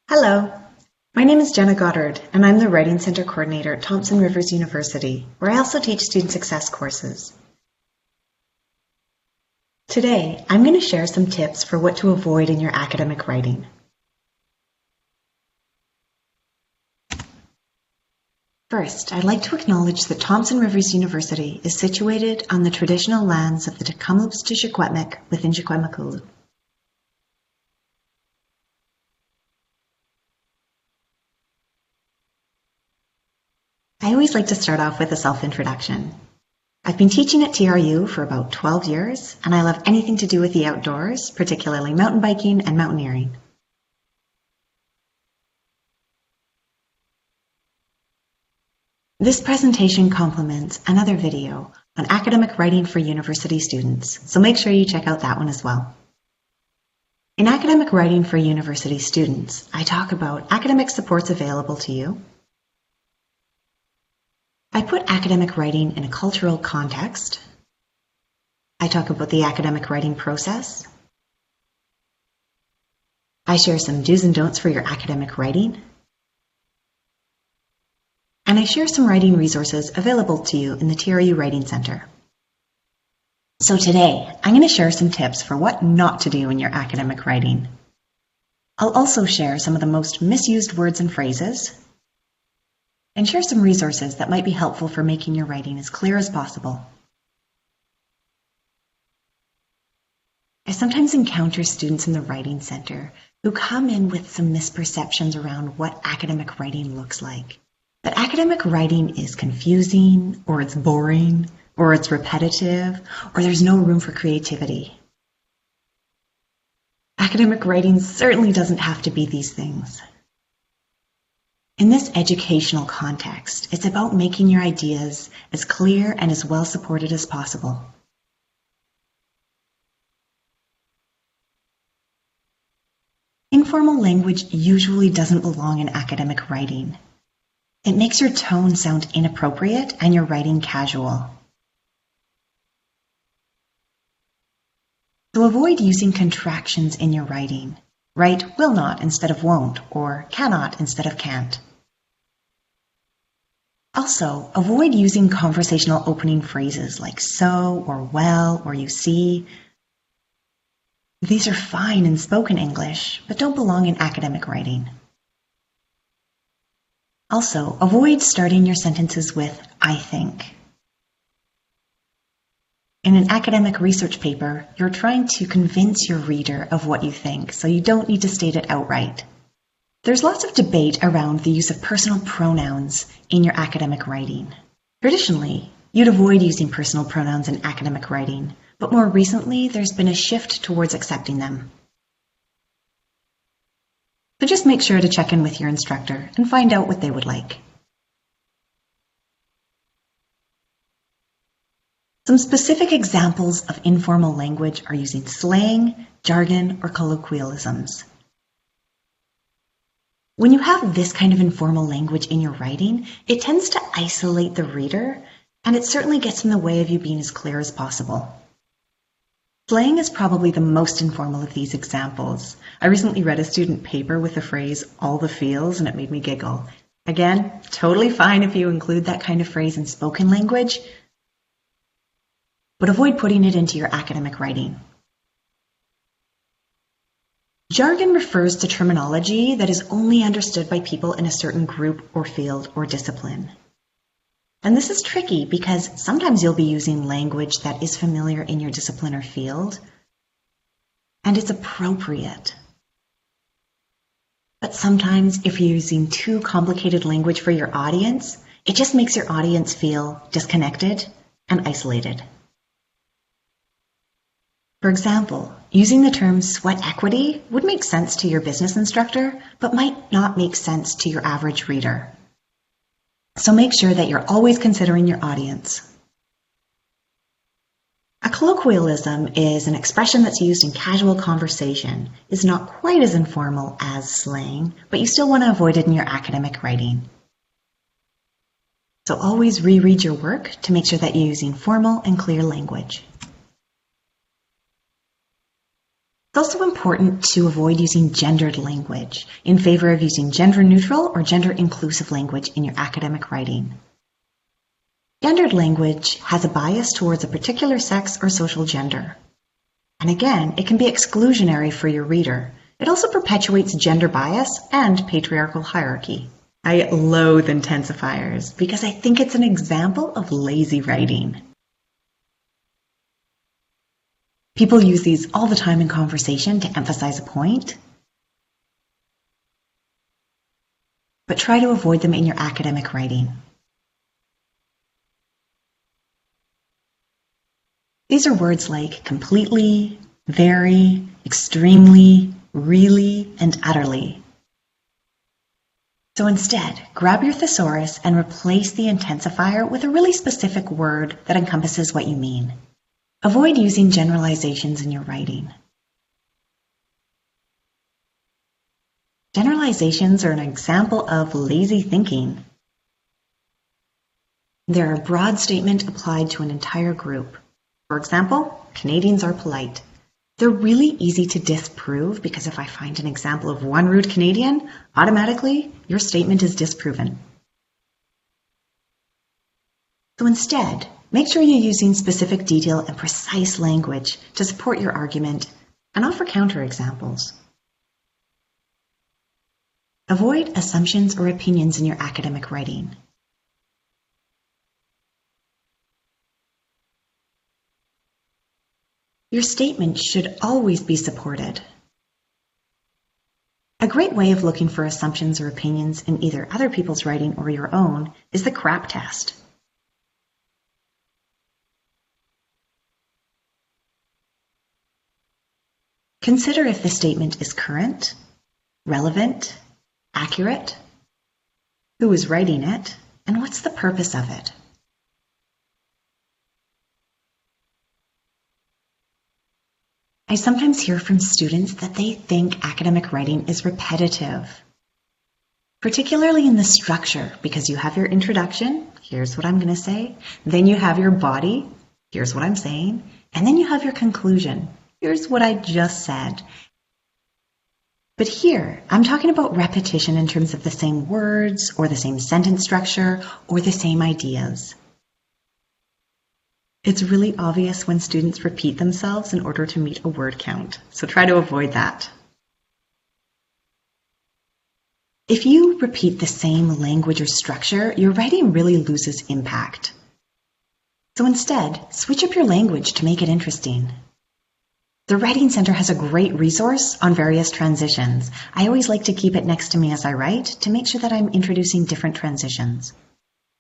Hello, my name is Jenna Goddard, and I'm the Writing Center Coordinator at Thompson Rivers University, where I also teach student success courses. Today, I'm going to share some tips for what to avoid in your academic writing. First, I'd like to acknowledge that Thompson Rivers University is situated on the traditional lands of the Tk'emlúps te Secwépemc within Secwepemcúlecw. I always like to start off with a self-introduction. I've been teaching at TRU for about 12 years, and I love anything to do with the outdoors, particularly mountain biking and mountaineering. This presentation complements another video on academic writing for university students, so make sure you check out that one as well. In academic writing for university students, I talk about academic supports available to you. I put academic writing in a cultural context. I talk about the academic writing process. I share some do's and don'ts for your academic writing. And I share some writing resources available to you in the TRU Writing Center. So today, I'm going to share some tips for what not to do in your academic writing. I'll also share some of the most misused words and phrases, and share some resources that might be helpful for making your writing as clear as possible. I sometimes encounter students in the Writing Center who come in with some misperceptions around what academic writing looks like. That academic writing is confusing, or it's boring, or it's repetitive, or there's no room for creativity. Academic writing certainly doesn't have to be these things. In this educational context, it's about making your ideas as clear and as well supported as possible. Informal language usually doesn't belong in academic writing. It makes your tone sound inappropriate and your writing casual. So avoid using contractions in your writing. Write will not instead of won't, or cannot instead of can't. Also, avoid using conversational opening phrases like so, or well, or you see. These are fine in spoken English, but don't belong in academic writing. Also, avoid starting your sentences with I think. In an academic research paper, you're trying to convince your reader of what you think, so you don't need to state it outright. There's lots of debate around the use of personal pronouns in your academic writing. Traditionally, you'd avoid using personal pronouns in academic writing, but more recently, there's been a shift towards accepting them. So just make sure to check in with your instructor and find out what they would like. Some specific examples of informal language are using slang, jargon, or colloquialisms. When you have this kind of informal language in your writing, it tends to isolate the reader, and it certainly gets in the way of you being as clear as possible. Slang is probably the most informal of these examples. I recently read a student paper with the phrase, all the feels, and it made me giggle. Again, totally fine if you include that kind of phrase in spoken language, but avoid putting it into your academic writing. Jargon refers to terminology that is only understood by people in a certain group or field or discipline. And this is tricky because sometimes you'll be using language that is familiar in your discipline or field, and it's appropriate. But sometimes if you're using too complicated language for your audience, it just makes your audience feel disconnected and isolated. For example, using the term sweat equity would make sense to your business instructor, but might not make sense to your average reader. So make sure that you're always considering your audience. A colloquialism is an expression that's used in casual conversation. It's not quite as informal as slang, but you still want to avoid it in your academic writing. So always reread your work to make sure that you're using formal and clear language. It's also important to avoid using gendered language in favor of using gender-neutral or gender-inclusive language in your academic writing. Gendered language has a bias towards a particular sex or social gender. And again, it can be exclusionary for your reader. It also perpetuates gender bias and patriarchal hierarchy. I loathe intensifiers because I think it's an example of lazy writing. People use these all the time in conversation to emphasize a point, but try to avoid them in your academic writing. These are words like completely, very, extremely, really, and utterly. So instead, grab your thesaurus and replace the intensifier with a really specific word that encompasses what you mean. Avoid using generalizations in your writing. Generalizations are an example of lazy thinking. They're a broad statement applied to an entire group. For example, Canadians are polite. They're really easy to disprove because if I find an example of one rude Canadian, automatically your statement is disproven. So instead, make sure you're using specific detail and precise language to support your argument and offer counterexamples. Avoid assumptions or opinions in your academic writing. Your statement should always be supported. A great way of looking for assumptions or opinions in either other people's writing or your own is the CRAP test. Consider if the statement is current, relevant, accurate, who is writing it, and what's the purpose of it. I sometimes hear from students that they think academic writing is repetitive, particularly in the structure, because you have your introduction, here's what I'm going to say, then you have your body, here's what I'm saying, and then you have your conclusion, here's what I just said. But here, I'm talking about repetition in terms of the same words, or the same sentence structure, or the same ideas. It's really obvious when students repeat themselves in order to meet a word count, so try to avoid that. If you repeat the same language or structure, your writing really loses impact. So instead, switch up your language to make it interesting. The Writing Center has a great resource on various transitions. I always like to keep it next to me as I write to make sure that I'm introducing different transitions.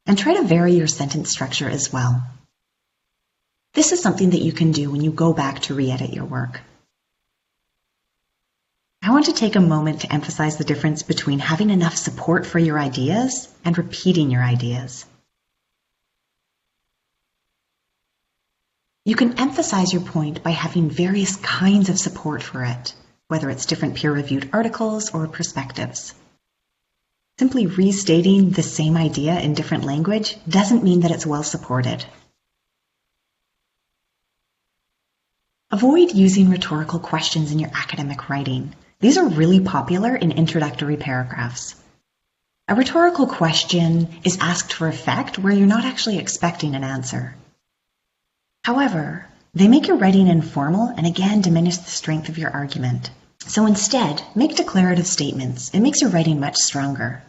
And try to vary your sentence structure as well. This is something that you can do when you go back to re-edit your work. I want to take a moment to emphasize the difference between having enough support for your ideas and repeating your ideas. You can emphasize your point by having various kinds of support for it, whether it's different peer-reviewed articles or perspectives. Simply restating the same idea in different language doesn't mean that it's well supported. Avoid using rhetorical questions in your academic writing. These are really popular in introductory paragraphs. A rhetorical question is asked for effect where you're not actually expecting an answer. However, they make your writing informal and again diminish the strength of your argument. So instead, make declarative statements. It makes your writing much stronger.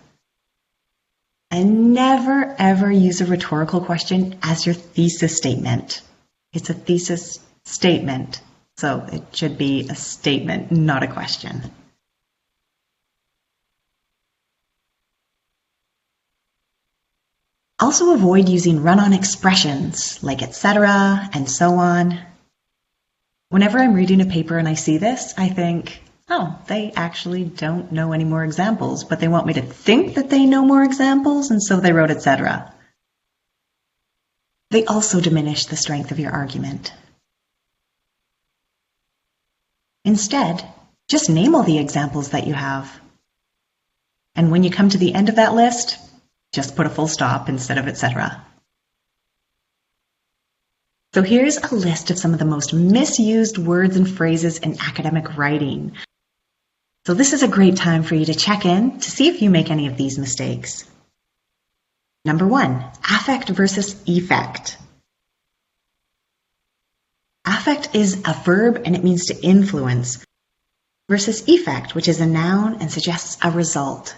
And never ever use a rhetorical question as your thesis statement. It's a thesis statement, so it should be a statement, not a question. Also avoid using run-on expressions like etc. and so on. Whenever I'm reading a paper and I see this, I think, oh, they actually don't know any more examples, but they want me to think that they know more examples, and so they wrote etc. They also diminish the strength of your argument. Instead, just name all the examples that you have. And when you come to the end of that list, just put a full stop instead of etc. So here's a list of some of the most misused words and phrases in academic writing. So this is a great time for you to check in to see if you make any of these mistakes. Number 1, affect versus effect. Affect is a verb and it means to influence, versus effect, which is a noun and suggests a result.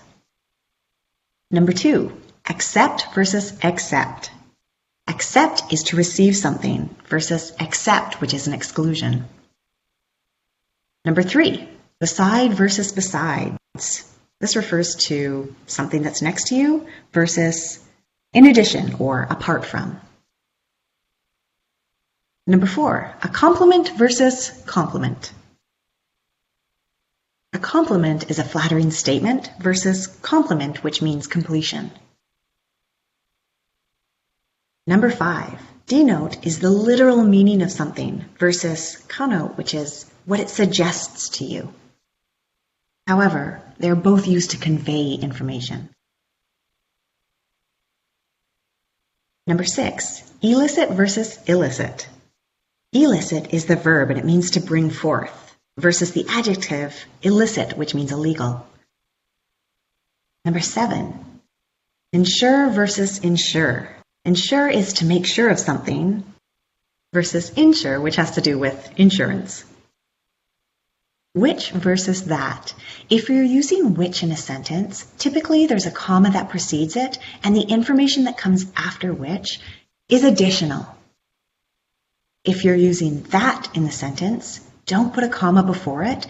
Number 2, accept versus accept. Accept is to receive something versus accept, which is an exclusion. Number 3, beside versus besides. This refers to something that's next to you versus in addition or apart from. Number 4, a compliment versus compliment. A compliment is a flattering statement versus compliment, which means completion. Number 5, denote is the literal meaning of something versus connote, which is what it suggests to you. However, they're both used to convey information. Number 6, elicit versus illicit. Elicit is the verb and it means to bring forth versus the adjective illicit, which means illegal. Number 7, ensure versus insure. Ensure is to make sure of something versus insure, which has to do with insurance. Which versus that. If you're using which in a sentence, typically there's a comma that precedes it, and the information that comes after which is additional. If you're using that in the sentence, don't put a comma before it,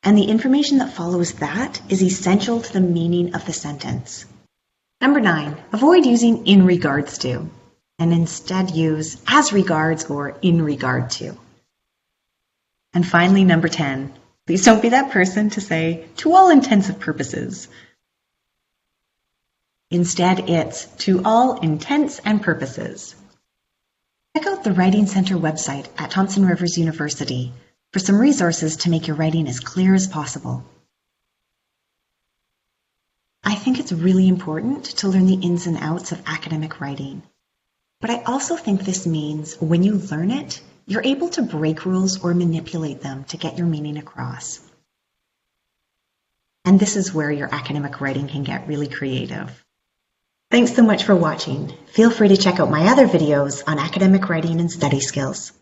and the information that follows that is essential to the meaning of the sentence. Number 9, avoid using in regards to, and instead use as regards or in regard to. And finally, number 10, please don't be that person to say, to all intents and purposes. Instead, it's to all intents and purposes. Check out the Writing Center website at Thompson Rivers University for some resources to make your writing as clear as possible. I think it's really important to learn the ins and outs of academic writing. But I also think this means when you learn it, you're able to break rules or manipulate them to get your meaning across. And this is where your academic writing can get really creative. Thanks so much for watching. Feel free to check out my other videos on academic writing and study skills.